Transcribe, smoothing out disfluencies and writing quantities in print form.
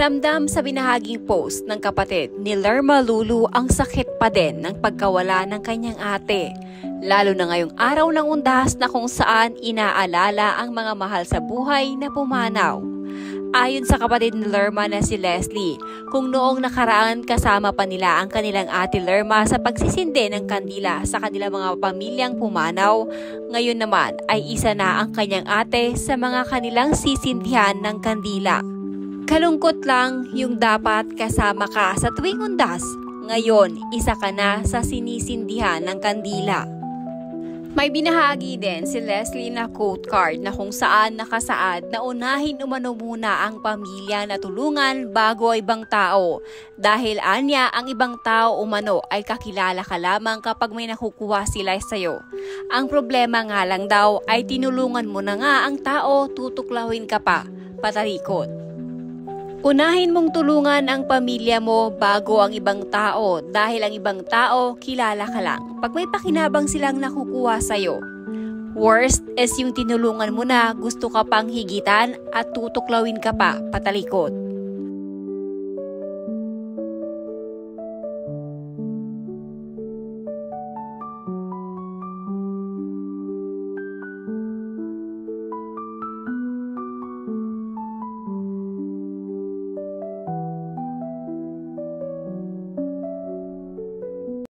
Pakiramdam sa binahaging post ng kapatid ni Lerma Lulu ang sakit pa din ng pagkawala ng kanyang ate. Lalo na ngayong araw ng undas na kung saan inaalala ang mga mahal sa buhay na pumanaw. Ayon sa kapatid ni Lerma na si Leslie, kung noong nakaraan kasama pa nila ang kanilang ate Lerma sa pagsisindi ng kandila sa kanilang mga pamilyang pumanaw, ngayon naman ay isa na ang kanyang ate sa mga kanilang sisindihan ng kandila. Kalungkot lang yung dapat kasama ka sa tuwing undas, ngayon isa ka na sa sinisindihan ng kandila. May binahagi din si Leslie na quote card na kung saan nakasaad na unahin umano muna ang pamilya na tulungan bago ibang tao. Dahil anya ang ibang tao umano ay kakilala ka lamang kapag may nakukuha sila sa'yo. Ang problema nga lang daw ay tinulungan mo na nga ang tao, tutuklawin ka pa, patalikod. Unahin mong tulungan ang pamilya mo bago ang ibang tao dahil ang ibang tao kilala ka lang pag may pakinabang silang nakukuha sa'yo. Worst is yung tinulungan mo na gusto ka pang higitan at tutuklawin ka pa, patalikod.